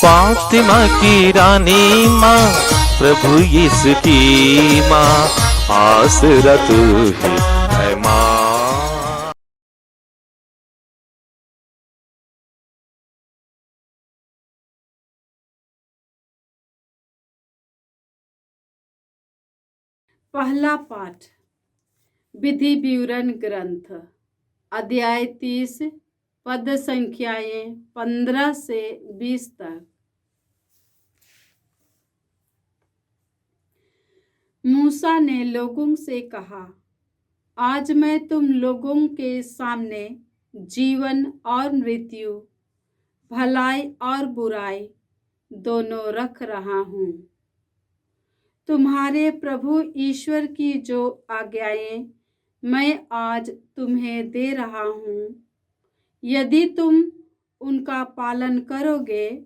फातिमा की रानी माँ, प्रभु यीशु की माँ, आसरा तू ही है माँ। पहला पाठ विधि विवरण ग्रंथ, अध्याय 30, पद संख्याएं 15 से 20 तक। मूसा ने लोगों से कहा, आज मैं तुम लोगों के सामने जीवन और मृत्यु, भलाई और बुराई दोनों रख रहा हूँ। तुम्हारे प्रभु ईश्वर की जो आज्ञाएं मैं आज तुम्हें दे रहा हूँ, यदि तुम उनका पालन करोगे,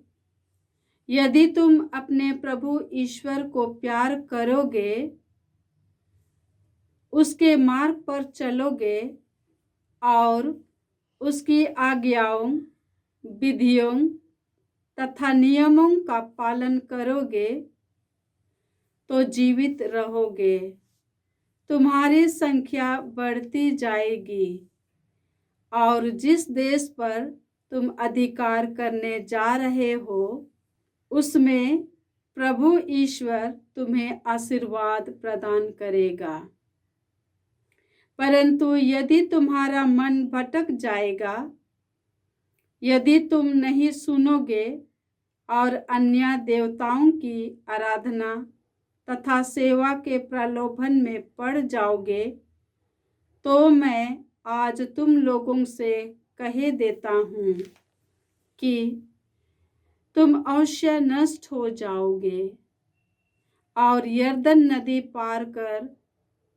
यदि तुम अपने प्रभु ईश्वर को प्यार करोगे, उसके मार्ग पर चलोगे और उसकी आज्ञाओं, विधियों तथा नियमों का पालन करोगे, तो जीवित रहोगे, तुम्हारी संख्या बढ़ती जाएगी और जिस देश पर तुम अधिकार करने जा रहे हो, उसमें प्रभु ईश्वर तुम्हें आशीर्वाद प्रदान करेगा। परंतु यदि तुम्हारा मन भटक जाएगा, यदि तुम नहीं सुनोगे और अन्य देवताओं की आराधना तथा सेवा के प्रलोभन में पड़ जाओगे, तो मैं आज तुम लोगों से कह देता हूँ कि तुम अवश्य नष्ट हो जाओगे और यरदन नदी पार कर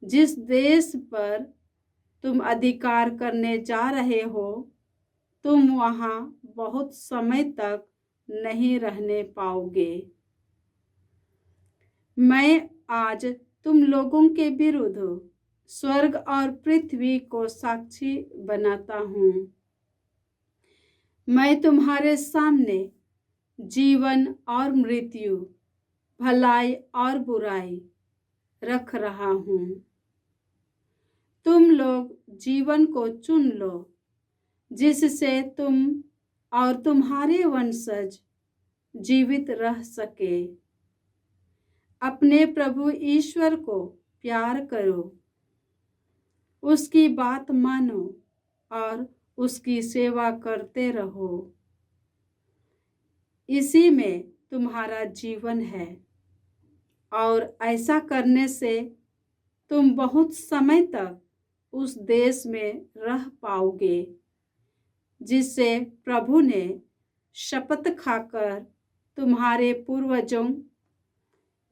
जिस देश पर तुम अधिकार करने जा रहे हो, तुम वहाँ बहुत समय तक नहीं रहने पाओगे। मैं आज तुम लोगों के विरुद्ध स्वर्ग और पृथ्वी को साक्षी बनाता हूँ। मैं तुम्हारे सामने जीवन और मृत्यु, भलाई और बुराई रख रहा हूँ। तुम लोग जीवन को चुन लो, जिससे तुम और तुम्हारे वंशज जीवित रह सके। अपने प्रभु ईश्वर को प्यार करो, उसकी बात मानो और उसकी सेवा करते रहो। इसी में तुम्हारा जीवन है और ऐसा करने से तुम बहुत समय तक उस देश में रह पाओगे, जिससे प्रभु ने शपथ खाकर तुम्हारे पूर्वजों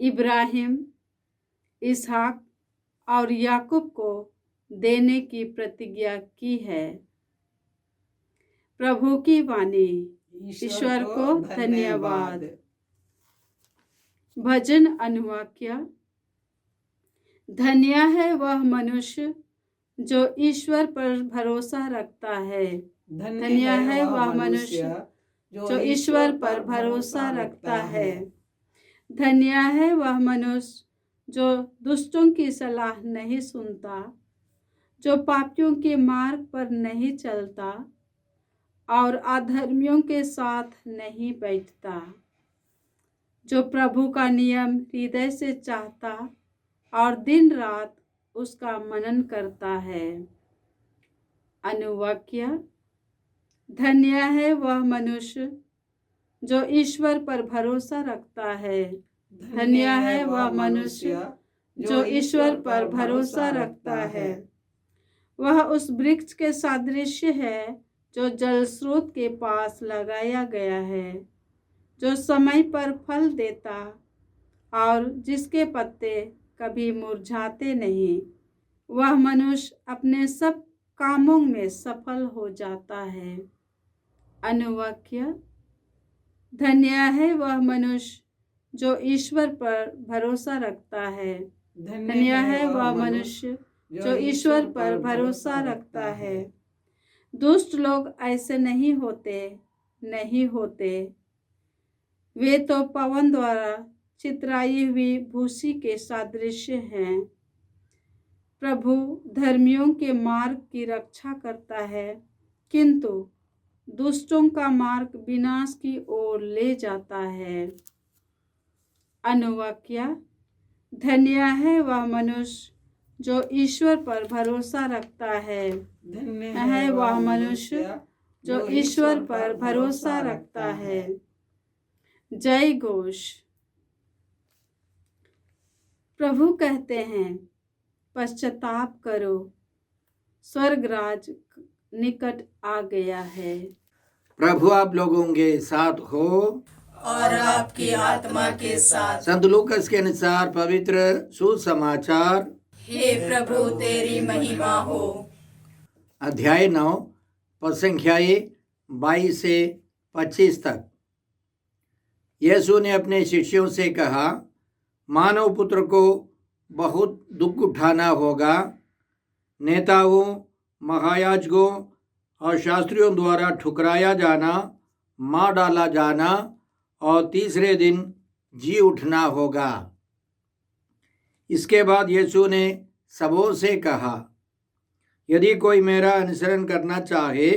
इब्राहिम, इसहाक और याकूब को देने की प्रतिज्ञा की है। प्रभु की वाणी। ईश्वर को धन्यवाद। भजन अनुवाक्य। धन्य है वह मनुष्य जो ईश्वर पर भरोसा रखता है। धन्य है वह मनुष्य जो ईश्वर पर भरोसा रखता है। धन्य है वह मनुष्य जो दुष्टों की सलाह नहीं सुनता, जो पापियों के मार्ग पर नहीं चलता और अधर्मियों के साथ नहीं बैठता, जो प्रभु का नियम हृदय से चाहता और दिन रात उसका मनन करता है। अनुवाक्य। धन्य है वह मनुष्य जो ईश्वर पर भरोसा रखता है। धन्य है वह मनुष्य जो ईश्वर पर भरोसा रखता है। वह उस वृक्ष के सादृश्य है जो जल स्रोत के पास लगाया गया है, जो समय पर फल देता और जिसके पत्ते कभी मुरझाते नहीं। वह मनुष्य अपने सब कामों में सफल हो जाता है। अनुवाक्य। धन्य है वह मनुष्य जो ईश्वर पर भरोसा रखता है। धन्य है वह मनुष्य जो ईश्वर पर भरोसा रखता है। दुष्ट लोग ऐसे नहीं होते, वे तो पवन द्वारा चितराई हुई भूसी के सादृश्य हैं। प्रभु धर्मियों के मार्ग की रक्षा करता है, किंतु दुष्टों का मार्ग विनाश की ओर ले जाता है। अनुवाक्या: धन्य है वह मनुष्य जो ईश्वर पर भरोसा रखता है। धन्य है वह मनुष्य जो ईश्वर पर भरोसा रखता है। जय घोष। प्रभु कहते हैं, पश्चाताप करो, स्वर्गराज निकट आ गया है। प्रभु आप लोगों के साथ हो और आपकी आत्मा के साथ। संत लूकास के अनुसार पवित्र सुसमाचार। हे प्रभु तेरी महिमा हो। अध्याय 9 पद संख्याएं 22 से 25 तक। यीशु ने अपने शिष्यों से कहा, मानव पुत्र को बहुत दुख उठाना होगा। नेताओं, महायाजकों और शास्त्रियों द्वारा ठुकराया जाना, मार डाला जाना और तीसरे दिन जी उठना होगा। इसके बाद यीशु ने सबों से कहा, यदि कोई मेरा अनुसरण करना चाहे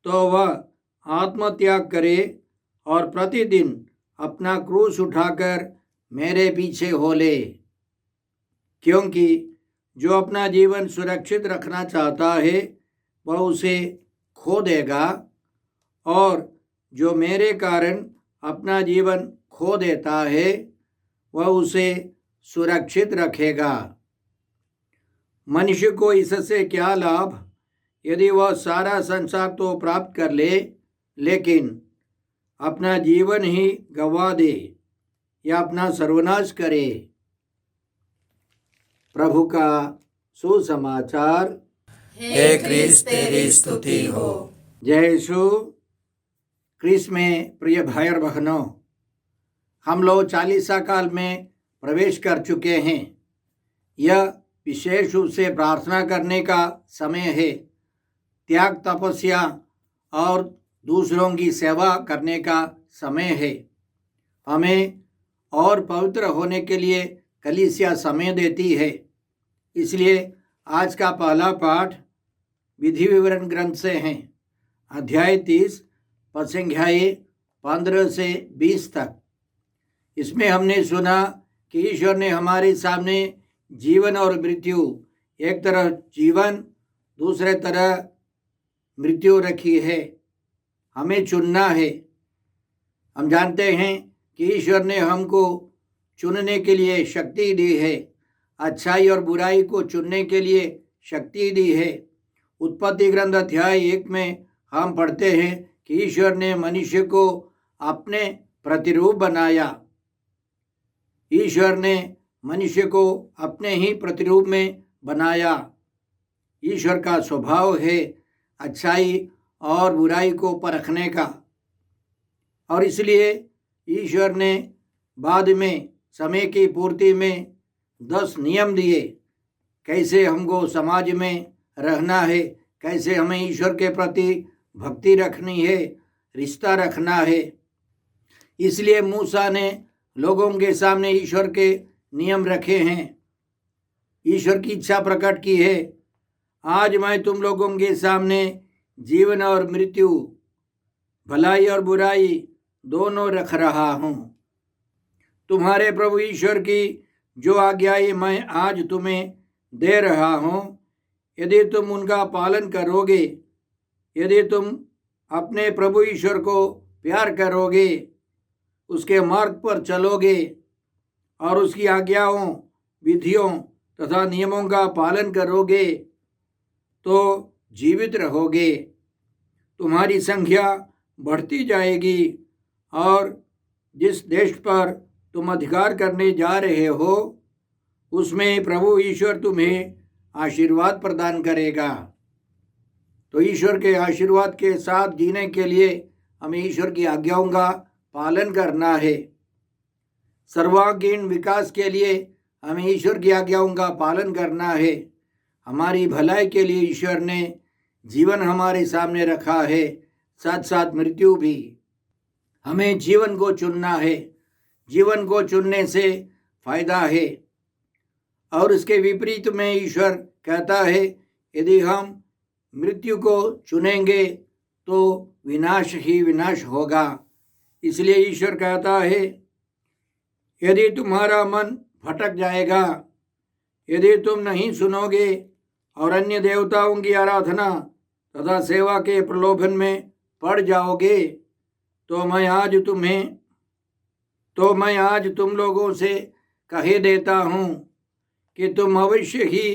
तो वह आत्मत्याग करे और प्रतिदिन अपना क्रूस उठाकर मेरे पीछे हो ले। क्योंकि जो अपना जीवन सुरक्षित रखना चाहता है वह उसे खो देगा, और जो मेरे कारण अपना जीवन खो देता है वह उसे सुरक्षित रखेगा। मनुष्य को इससे क्या लाभ यदि वह सारा संसार तो प्राप्त कर ले, लेकिन अपना जीवन ही गंवा दे या अपना सर्वनाश करे। प्रभु का सुसमाचार। हे क्रिस्त तेरी स्तुति हो। जय यीशु क्रिस्त में प्रिय भाई और बहनों, हम लोग 40 काल में प्रवेश कर चुके हैं। यह विशेष रूप से प्रार्थना करने का समय है, त्याग, तपस्या और दूसरों की सेवा करने का समय है। हमें और पवित्र होने के लिए कलीसिया समय देती है। इसलिए आज का पहला पाठ विधि विवरण ग्रंथ से है, अध्याय 30 पद संख्याएं 15 से 20 तक। इसमें हमने सुना कि ईश्वर ने हमारे सामने जीवन और मृत्यु, एक तरफ जीवन दूसरे तरह मृत्यु रखी है। हमें चुनना है। हम जानते हैं कि ईश्वर ने हमको चुनने के लिए शक्ति दी है, अच्छाई और बुराई को चुनने के लिए शक्ति दी है। उत्पत्ति ग्रंथ अध्याय 1 में हम पढ़ते हैं कि ईश्वर ने मनुष्य को अपने प्रतिरूप बनाया। ईश्वर ने मनुष्य को अपने ही प्रतिरूप में बनाया। ईश्वर का स्वभाव है अच्छाई और बुराई को परखने का, और इसलिए ईश्वर ने बाद में समय की पूर्ति में 10 नियम दिए, कैसे हमको समाज में रहना है, कैसे हमें ईश्वर के प्रति भक्ति रखनी है, रिश्ता रखना है। इसलिए मूसा ने लोगों के सामने ईश्वर के नियम रखे हैं। ईश्वर की इच्छा प्रकट की है, आज मैं तुम लोगों के सामने जीवन और मृत्यु, भलाई और बुराई दोनों रख रहा हूँ। तुम्हारे प्रभु ईश्वर की जो आज्ञाएं मैं आज तुम्हें दे रहा हूँ, यदि तुम उनका पालन करोगे, यदि तुम अपने प्रभु ईश्वर को प्यार करोगे, उसके मार्ग पर चलोगे और उसकी आज्ञाओं, विधियों तथा नियमों का पालन करोगे तो जीवित रहोगे। तुम्हारी संख्या बढ़ती जाएगी और जिस देश पर तुम अधिकार करने जा रहे हो उसमें प्रभु ईश्वर तुम्हें आशीर्वाद प्रदान करेगा। तो ईश्वर के आशीर्वाद के साथ जीने के लिए हमें ईश्वर की आज्ञाओं का पालन करना है। सर्वांगीण विकास के लिए हमें ईश्वर की आज्ञाओं का पालन करना है। हमारी भलाई के लिए ईश्वर ने जीवन हमारे सामने रखा है, साथ साथ मृत्यु भी। हमें जीवन को चुनना है। जीवन को चुनने से फायदा है। और इसके विपरीत में ईश्वर कहता है, यदि हम मृत्यु को चुनेंगे तो विनाश ही विनाश होगा। इसलिए ईश्वर कहता है, यदि तुम्हारा मन भटक जाएगा, यदि तुम नहीं सुनोगे और अन्य देवताओं की आराधना तथा सेवा के प्रलोभन में पड़ जाओगे, तो मैं आज तुम लोगों से कह देता हूँ कि तुम अवश्य ही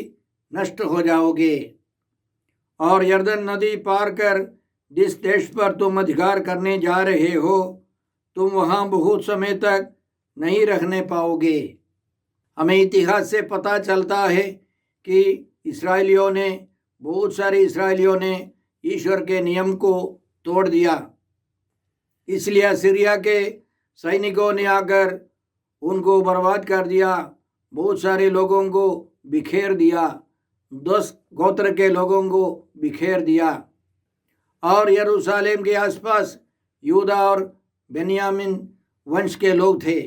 नष्ट हो जाओगे। और यरदन नदी पार कर जिस देश पर तुम अधिकार करने जा रहे हो, तुम वहाँ बहुत समय तक नहीं रहने पाओगे। हमें इतिहास से पता चलता है कि बहुत सारे इस्राएलियों ने ईश्वर के नियम को तोड़ दिया। इसलिए असीरिया के सैनिकों ने आकर उनको बर्बाद कर दिया। बहुत सारे लोगों को बिखेर दिया, 10 गोत्र के लोगों को बिखेर दिया। और यरूशलेम के आसपास यूदा और बेन्यामीन वंश के लोग थे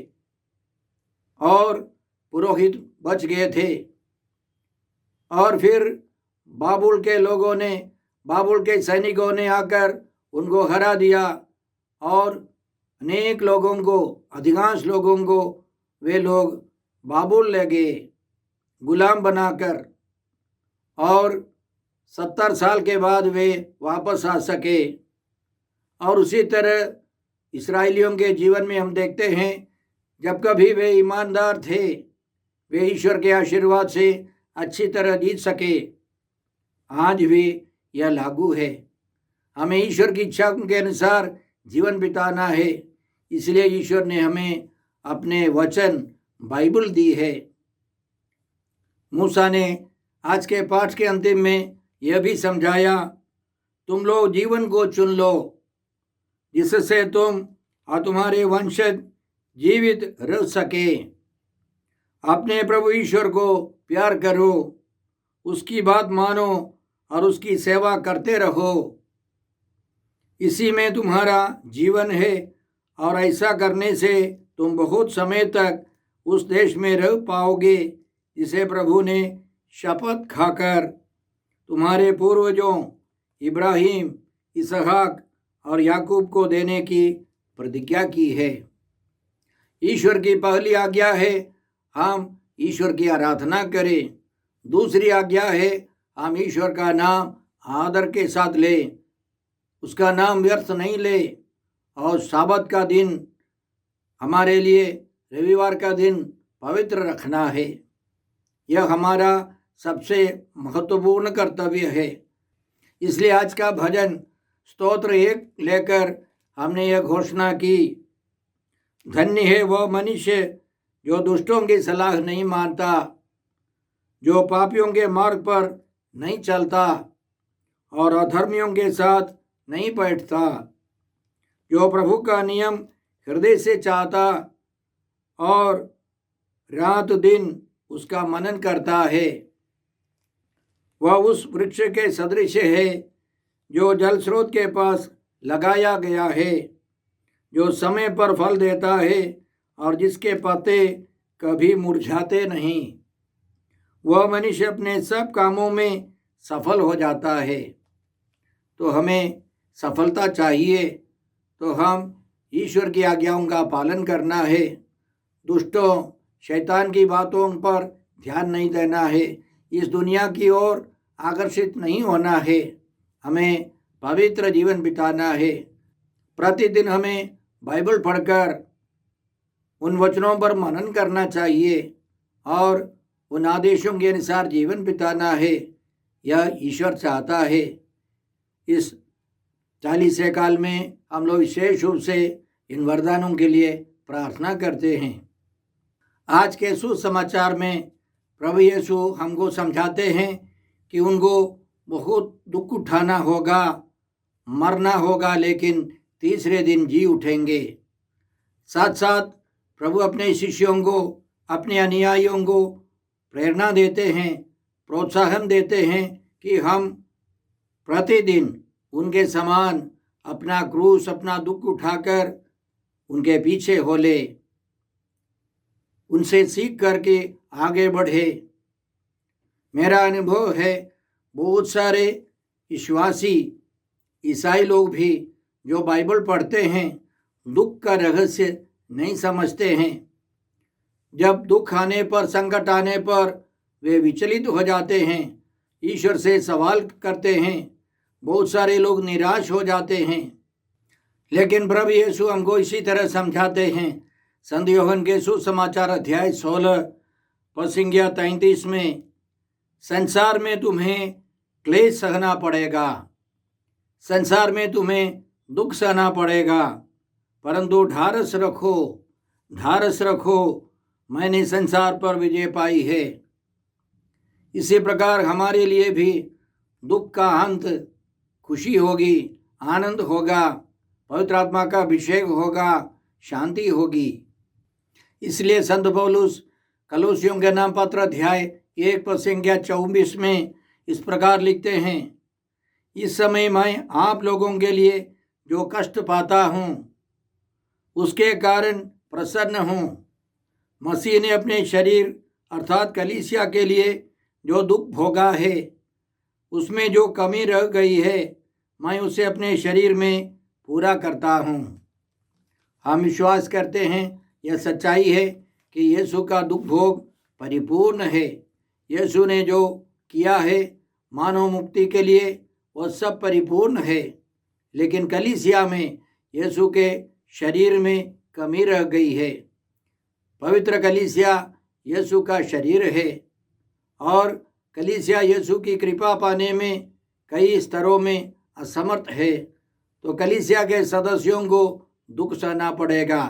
और पुरोहित बच गए थे। और फिर बाबुल के सैनिकों ने आकर उनको हरा दिया और अधिकांश लोगों को वे लोग बाबुल ले गए गुलाम बनाकर। और 70 साल के बाद वे वापस आ सके। और उसी तरह इस्राएलियों के जीवन में हम देखते हैं, जब कभी वे ईमानदार थे, वे ईश्वर के आशीर्वाद से अच्छी तरह जीत सके। आज भी यह लागू है। हमें ईश्वर की इच्छा के अनुसार जीवन बिताना है। इसलिए ईश्वर ने हमें अपने वचन बाइबल दी है। मूसा ने आज के पाठ के अंतिम में यह भी समझाया, तुम लोग जीवन को चुन लो जिससे तुम और तुम्हारे वंशज जीवित रह सके। अपने प्रभु ईश्वर को प्यार करो, उसकी बात मानो और उसकी सेवा करते रहो। इसी में तुम्हारा जीवन है और ऐसा करने से तुम बहुत समय तक उस देश में रह पाओगे जिसे प्रभु ने शपथ खाकर तुम्हारे पूर्वजों इब्राहिम, इसहाक और याकूब को देने की प्रतिज्ञा की है। ईश्वर की पहली आज्ञा है हम ईश्वर की आराधना करें। दूसरी आज्ञा है हम ईश्वर का नाम आदर के साथ लें, उसका नाम व्यर्थ नहीं ले। और साबत का दिन हमारे लिए रविवार का दिन पवित्र रखना है। यह हमारा सबसे महत्वपूर्ण कर्तव्य है। इसलिए आज का भजन स्तोत्र 1 लेकर हमने यह घोषणा की, धन्य है वह मनुष्य जो दुष्टों की सलाह नहीं मानता, जो पापियों के मार्ग पर नहीं चलता और अधर्मियों के साथ नहीं बैठता, जो प्रभु का नियम हृदय से चाहता और रात दिन उसका मनन करता है। वह उस वृक्ष के सदृश है जो जल स्रोत के पास लगाया गया है, जो समय पर फल देता है और जिसके पत्ते कभी मुरझाते नहीं। वह मनुष्य अपने सब कामों में सफल हो जाता है। तो हमें सफलता चाहिए तो हम ईश्वर की आज्ञाओं का पालन करना है। दुष्टों, शैतान की बातों पर ध्यान नहीं देना है। इस दुनिया की ओर आकर्षित नहीं होना है। हमें पवित्र जीवन बिताना है। प्रतिदिन हमें बाइबल पढ़कर उन वचनों पर मनन करना चाहिए और उन आदेशों के अनुसार जीवन बिताना है। यह ईश्वर चाहता है। इस 40 काल में हम लोग विशेष रूप से इन वरदानों के लिए प्रार्थना करते हैं। आज के सुसमाचार में प्रभु यीशु हमको समझाते हैं कि उनको बहुत दुख उठाना होगा, मरना होगा, लेकिन तीसरे दिन जी उठेंगे। साथ साथ प्रभु अपने शिष्यों को, अपने अनुयायियों को प्रेरणा देते हैं, प्रोत्साहन देते हैं कि हम प्रतिदिन उनके समान अपना क्रूस, अपना दुख उठाकर उनके पीछे हो ले, उनसे सीख करके आगे बढ़े। मेरा अनुभव है, बहुत सारे विश्वासी ईसाई लोग भी जो बाइबल पढ़ते हैं दुख का रहस्य नहीं समझते हैं। जब दुख आने पर, संकट आने पर वे विचलित हो जाते हैं, ईश्वर से सवाल करते हैं, बहुत सारे लोग निराश हो जाते हैं। लेकिन प्रभु यीशु हमको इसी तरह समझाते हैं। संत यूहन्ना के सुसमाचार अध्याय 16 पद संख्या 33 में, संसार में तुम्हें क्लेश सहना पड़ेगा, संसार में तुम्हें दुख सहना पड़ेगा, परंतु ढारस रखो, ढारस रखो, मैंने संसार पर विजय पाई है। इसी प्रकार हमारे लिए भी दुख का अंत खुशी होगी, आनंद होगा, पवित्र आत्मा का अभिषेक होगा, शांति होगी। इसलिए संत पौलुस कलोसियों के नाम पत्र अध्याय 1 पद संख्या 24 में इस प्रकार लिखते हैं, इस समय मैं आप लोगों के लिए जो कष्ट पाता हूँ उसके कारण प्रसन्न हूँ। मसीह ने अपने शरीर अर्थात कलीसिया के लिए जो दुख भोगा है, उसमें जो कमी रह गई है, मैं उसे अपने शरीर में पूरा करता हूँ। हम विश्वास करते हैं यह सच्चाई है कि यीशु का दुख भोग परिपूर्ण है। यीशु ने जो किया है मानव मुक्ति के लिए वह सब परिपूर्ण है, लेकिन कलीसिया में यीशु के शरीर में कमी रह गई है। पवित्र कलीसिया यीशु का शरीर है और कलीसिया यीशु की कृपा पाने में कई स्तरों में असमर्थ है, तो कलीसिया के सदस्यों को दुख सहना पड़ेगा,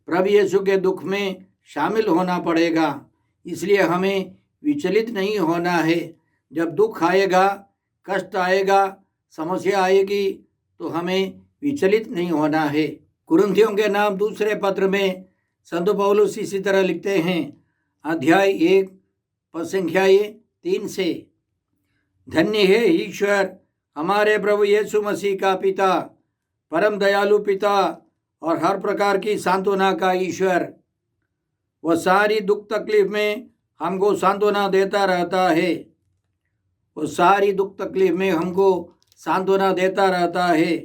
प्रभु यीशु के दुख में शामिल होना पड़ेगा। इसलिए हमें विचलित नहीं होना है। जब दुख आएगा, कष्ट आएगा, समस्या आएगी, तो हमें विचलित नहीं होना है। कुरिन्थियों के नाम दूसरे पत्र में संत पौलुस इसी तरह लिखते हैं, अध्याय 1 पद संख्या 3 से, धन्य है ईश्वर हमारे प्रभु यीशु मसीह का पिता, परम दयालु पिता और हर प्रकार की सांत्वना का ईश्वर। वह सारी दुख तकलीफ में हमको सांत्वना देता रहता है। वो सारी दुख तकलीफ में हमको सांत्वना देता रहता है,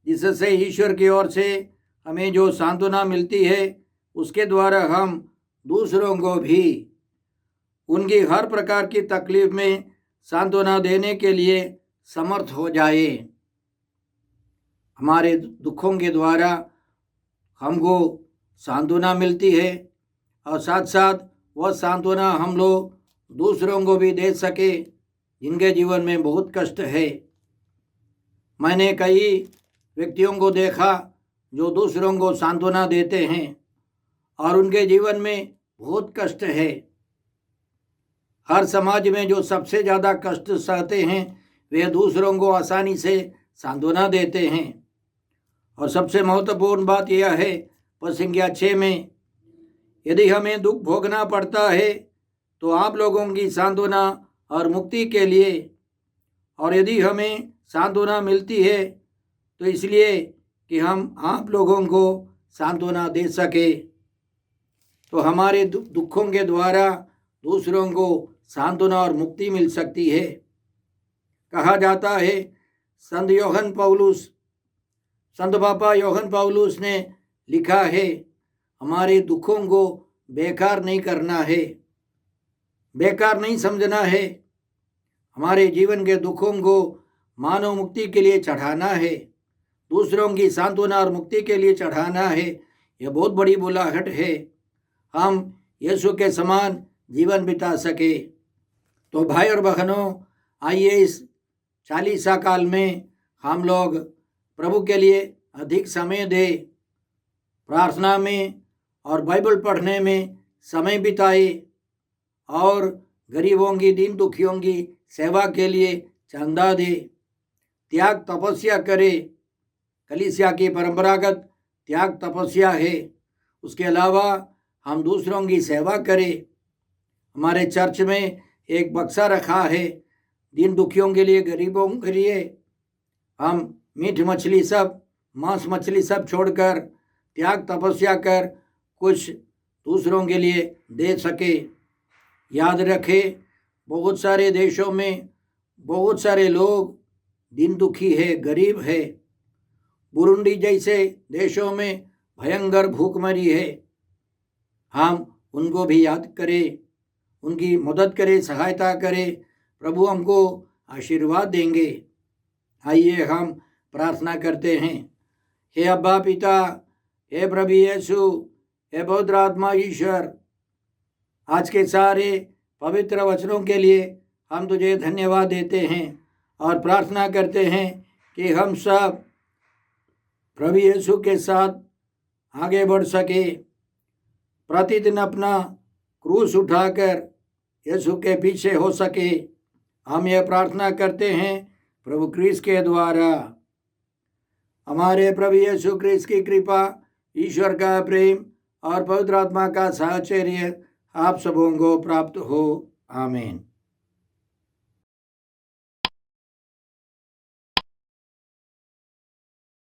जिससे ईश्वर की ओर से हमें जो सांत्वना मिलती है उसके द्वारा हम दूसरों को भी उनकी हर प्रकार की तकलीफ में सांत्वना देने के लिए समर्थ हो जाए। हमारे दुखों के द्वारा हमको सांत्वना मिलती है और साथ साथ वह सांत्वना हम लोग दूसरों को भी दे सके जिनके जीवन में बहुत कष्ट है। मैंने कई व्यक्तियों को देखा जो दूसरों को सांत्वना देते हैं और उनके जीवन में बहुत कष्ट है। हर समाज में जो सबसे ज़्यादा कष्ट सहते हैं वे दूसरों को आसानी से सांत्वना देते हैं। और सबसे महत्वपूर्ण बात यह है, पद संख्या 6 में, यदि हमें दुख भोगना पड़ता है तो आप लोगों की सांत्वना और मुक्ति के लिए, और यदि हमें सांत्वना मिलती है तो इसलिए कि हम आप लोगों को सांत्वना दे सके। तो हमारे दुखों के द्वारा दूसरों को सांत्वना और मुक्ति मिल सकती है। कहा जाता है संत पापा यूहन्ना पौलुस ने लिखा है, हमारे दुखों को बेकार नहीं करना है, बेकार नहीं समझना है। हमारे जीवन के दुखों को मानव मुक्ति के लिए चढ़ाना है, दूसरों की सांत्वना और मुक्ति के लिए चढ़ाना है। यह बहुत बड़ी बुलाहट है, हम यीशु के समान जीवन बिता सके। तो भाई और बहनों, आइए इस चालीसा काल में हम लोग प्रभु के लिए अधिक समय दे, प्रार्थना में और बाइबल पढ़ने में समय बिताए और गरीबों की, दीन दुखियों की सेवा के लिए चंदा दे, त्याग तपस्या करे। कलीसिया की परंपरागत त्याग तपस्या है। उसके अलावा हम दूसरों की सेवा करें। हमारे चर्च में एक बक्सा रखा है दीन दुखियों के लिए, गरीबों के लिए। हम मीठ मछली सब, मांस मछली सब छोड़कर त्याग तपस्या कर कुछ दूसरों के लिए दे सके। याद रखें, बहुत सारे देशों में बहुत सारे लोग दिन दुखी है, गरीब है। बुरुंडी जैसे देशों में भयंकर भूखमरी है। हम उनको भी याद करें, उनकी मदद करें, सहायता करें। प्रभु हमको आशीर्वाद देंगे। आइए हम प्रार्थना करते हैं। हे अब्बा पिता, हे प्रभु यीशु, हे पवित्र आत्मा ईश्वर, आज के सारे पवित्र वचनों के लिए हम तुझे धन्यवाद देते हैं और प्रार्थना करते हैं कि हम सब प्रभु यीशु के साथ आगे बढ़ सके। प्रतिदिन अपना क्रूस उठाकर यीशु के पीछे हो सके। हम यह प्रार्थना करते हैं प्रभु क्रिस्त के द्वारा। हमारे प्रभु यीशु क्रिस्त की कृपा, ईश्वर का प्रेम और पवित्र आत्मा का साहचर्य आप सबों को प्राप्त हो। आमीन।